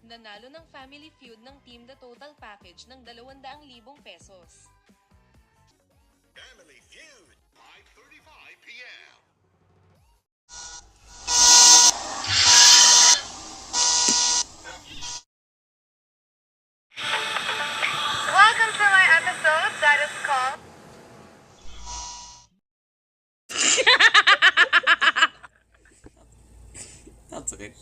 Nanalo ng Family Feud ng team the total package ng 200,000 pesos. Family Feud, 5:35 p.m. Welcome to my episode that is called That's okay.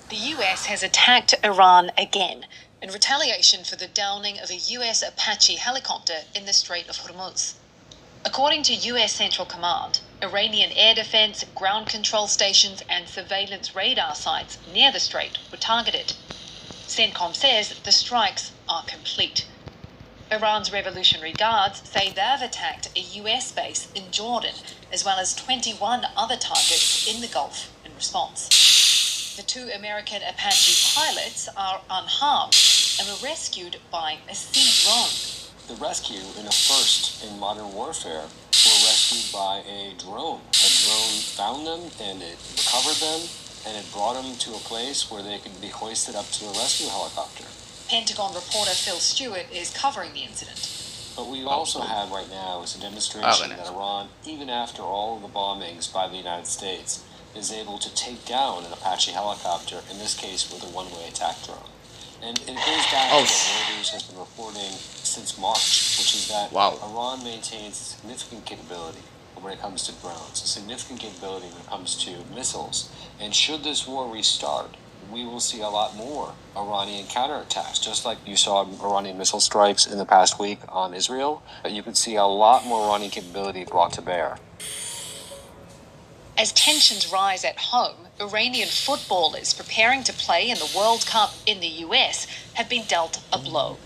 The US has attacked Iran again in retaliation for the downing of a US Apache helicopter in the Strait of Hormuz. According to US Central Command, Iranian air defense, ground control stations, and surveillance radar sites near the strait were targeted. CENTCOM says the strikes are complete. Iran's Revolutionary Guards say they've attacked a US base in Jordan, as well as 21 other targets in the Gulf in response. The 2 American Apache pilots are unharmed and were rescued by a sea drone. The rescue, in a first in modern warfare, were rescued by a drone. A drone found them and it recovered them and it brought them to a place where they could be hoisted up to a rescue helicopter. Pentagon reporter Phil Stewart is covering the incident. What we also have right now is a demonstration that Iran, even after all of the bombings by the United States, is able to take down an Apache helicopter, in this case with a one-way attack drone. And it goes back to what Reuters has been reporting since March, which is that Iran maintains significant capability when it comes to drones, a significant capability when it comes to missiles. And should this war restart, we will see a lot more Iranian counterattacks, just like you saw Iranian missile strikes in the past week on Israel. But you could see a lot more Iranian capability brought to bear. As tensions rise at home, Iranian footballers preparing to play in the World Cup in the US have been dealt a blow.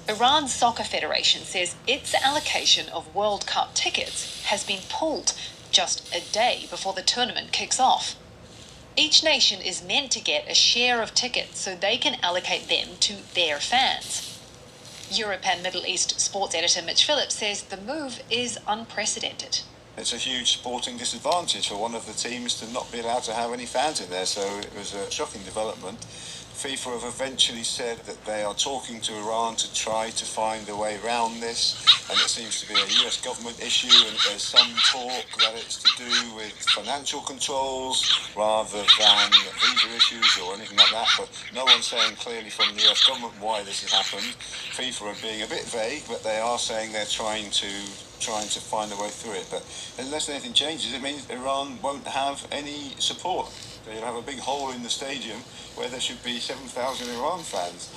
Iran's Soccer Federation says its allocation of World Cup tickets has been pulled just a day before the tournament kicks off. Each nation is meant to get a share of tickets so they can allocate them to their fans. Europe and Middle East sports editor Mitch Phillips says the move is unprecedented. It's a huge sporting disadvantage for one of the teams to not be allowed to have any fans in there, so it was a shocking development. FIFA have eventually said that they are talking to Iran to try to find a way around this, and it seems to be a US government issue, and there's some talk that it's to do with financial controls rather than visa issues or anything like that, but no one's saying clearly from the US government why this has happened. FIFA are being a bit vague, but they are saying they're trying to find a way through it. But unless anything changes, it means Iran won't have any support. So you'll have a big hole in the stadium where there should be 7,000 Iran fans.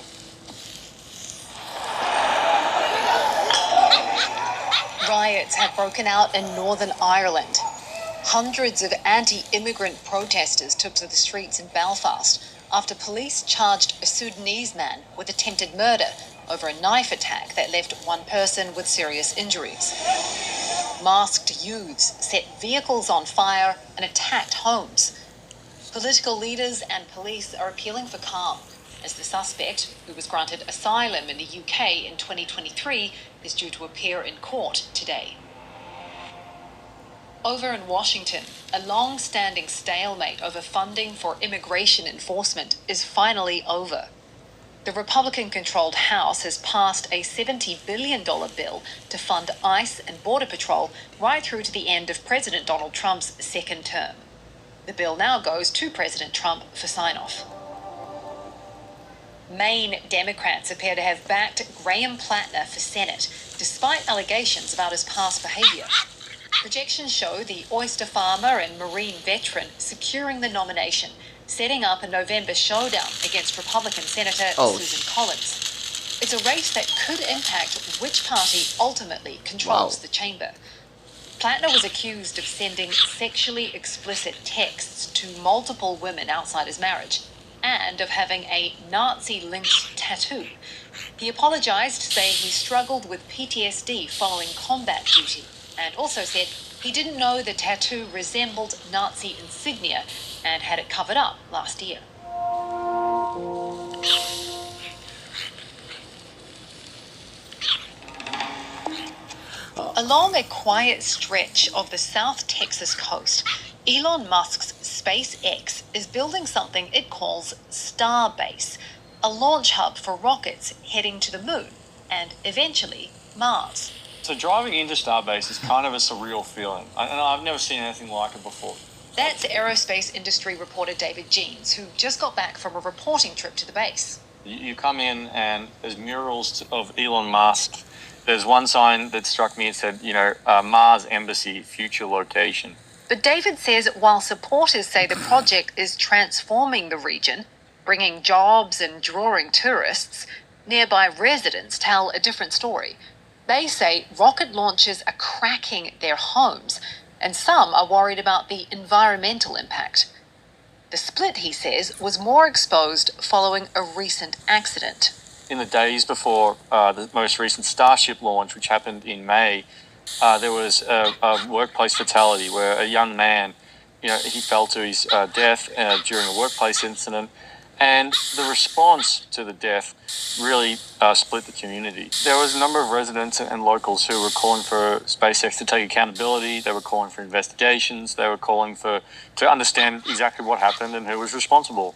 Riots have broken out in Northern Ireland. Hundreds of anti-immigrant protesters took to the streets in Belfast after police charged a Sudanese man with attempted murder over a knife attack that left one person with serious injuries. Masked youths set vehicles on fire and attacked homes. Political leaders and police are appealing for calm, as the suspect, who was granted asylum in the UK in 2023, is due to appear in court today. Over in Washington, a long-standing stalemate over funding for immigration enforcement is finally over. The Republican-controlled House has passed a $70 billion bill to fund ICE and Border Patrol right through to the end of President Donald Trump's second term. The bill now goes to President Trump for sign-off. Maine Democrats appear to have backed Graham Plattner for Senate, despite allegations about his past behavior. Projections show the oyster farmer and Marine veteran securing the nomination, setting up a November showdown against Republican Senator Susan Collins. It's a race that could impact which party ultimately controls the chamber. Plattner was accused of sending sexually explicit texts to multiple women outside his marriage and of having a Nazi-linked tattoo. He apologised, saying he struggled with PTSD following combat duty, and also said he didn't know the tattoo resembled Nazi insignia and had it covered up last year. Along a quiet stretch of the South Texas coast, Elon Musk's SpaceX is building something it calls Starbase, a launch hub for rockets heading to the moon and eventually Mars. So driving into Starbase is kind of a surreal feeling, and I've never seen anything like it before. That's aerospace industry reporter David Jeans, who just got back from a reporting trip to the base. You come in and there's murals of Elon Musk. There's one sign that struck me. It said, Mars Embassy, future location. But David says while supporters say the project is transforming the region, bringing jobs and drawing tourists, nearby residents tell a different story. They say rocket launches are cracking their homes, and some are worried about the environmental impact. The split, he says, was more exposed following a recent accident. In the days before the most recent Starship launch, which happened in May, there was a workplace fatality where a young man, he fell to his death during a workplace incident, and the response to the death really split the community. There was a number of residents and locals who were calling for SpaceX to take accountability. They were calling for investigations. They were calling to understand exactly what happened and who was responsible.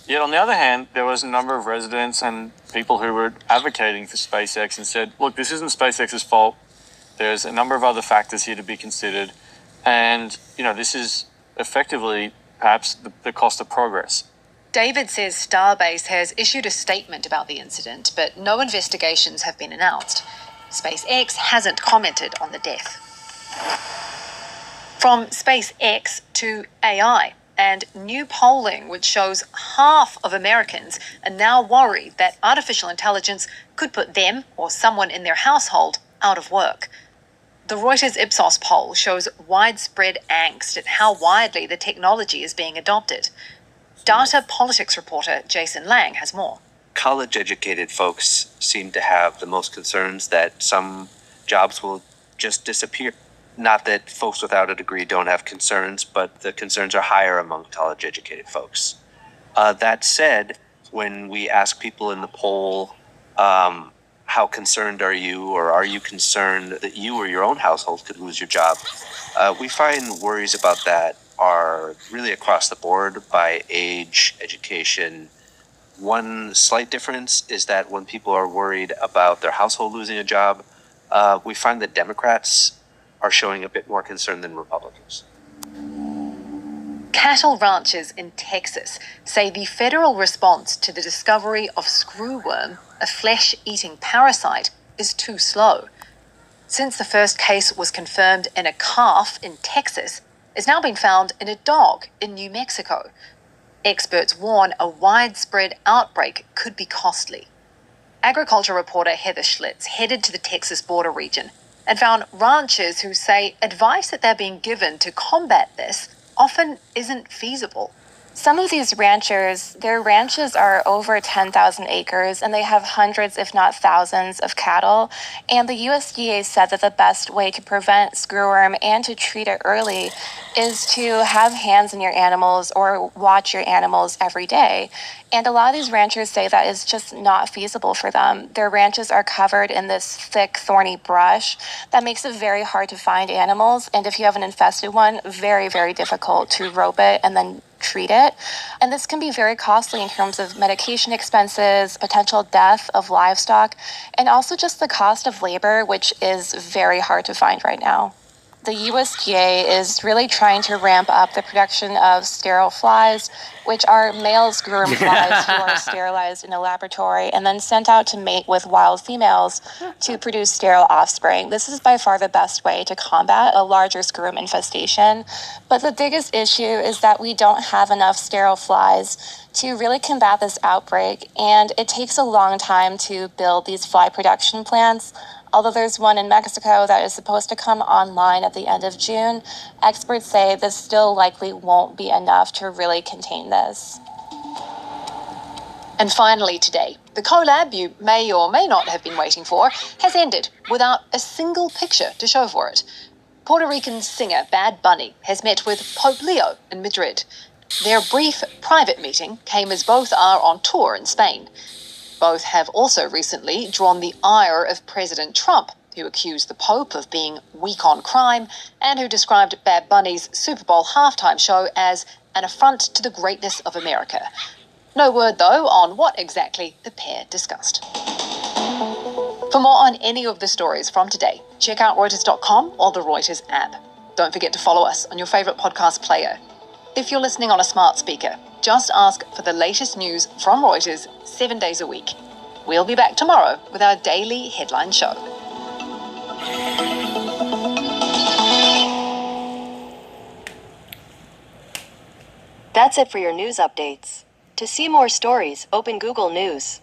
Yet on the other hand, there was a number of residents and people who were advocating for SpaceX and said, look, this isn't SpaceX's fault. There's a number of other factors here to be considered. And, this is effectively perhaps the cost of progress. David says Starbase has issued a statement about the incident, but no investigations have been announced. SpaceX hasn't commented on the death. From SpaceX to AI, and new polling which shows half of Americans are now worried that artificial intelligence could put them or someone in their household out of work. The Reuters Ipsos poll shows widespread angst at how widely the technology is being adopted. Data politics reporter Jason Lang has more. College-educated folks seem to have the most concerns that some jobs will just disappear. Not that folks without a degree don't have concerns, but the concerns are higher among college-educated folks. That said, when we ask people in the poll, how concerned are you, or are you concerned that you or your own household could lose your job, we find worries about that are really across the board by age, education. One slight difference is that when people are worried about their household losing a job, we find that Democrats are showing a bit more concern than Republicans. Cattle ranchers in Texas say the federal response to the discovery of screwworm, a flesh-eating parasite, is too slow. Since the first case was confirmed in a calf in Texas, it's now been found in a dog in New Mexico. Experts warn a widespread outbreak could be costly. Agriculture reporter Heather Schlitz headed to the Texas border region and found ranchers who say advice that they're being given to combat this often isn't feasible. Some of these ranchers, their ranches are over 10,000 acres and they have hundreds, if not thousands, of cattle. And the USDA said that the best way to prevent screwworm and to treat it early is to have hands in your animals or watch your animals every day. And a lot of these ranchers say that is just not feasible for them. Their ranches are covered in this thick, thorny brush that makes it very hard to find animals. And if you have an infested one, very, very difficult to rope it and then treat it. And this can be very costly in terms of medication expenses, potential death of livestock, and also just the cost of labor, which is very hard to find right now. The USDA is really trying to ramp up the production of sterile flies, which are male screwworm flies who are sterilized in a laboratory and then sent out to mate with wild females to produce sterile offspring. This is by far the best way to combat a larger screwworm infestation. But the biggest issue is that we don't have enough sterile flies to really combat this outbreak, and it takes a long time to build these fly production plants. Although there's one in Mexico that is supposed to come online at the end of June, experts say this still likely won't be enough to really contain this. And finally today, the collab you may or may not have been waiting for has ended without a single picture to show for it. Puerto Rican singer Bad Bunny has met with Pope Leo in Madrid. Their brief private meeting came as both are on tour in Spain. Both have also recently drawn the ire of President Trump, who accused the Pope of being weak on crime and who described Bad Bunny's Super Bowl halftime show as an affront to the greatness of America. No word, though, on what exactly the pair discussed. For more on any of the stories from today, check out Reuters.com or the Reuters app. Don't forget to follow us on your favourite podcast player. If you're listening on a smart speaker, just ask for the latest news from Reuters 7 days a week. We'll be back tomorrow with our daily headline show. That's it for your news updates. To see more stories, open Google News.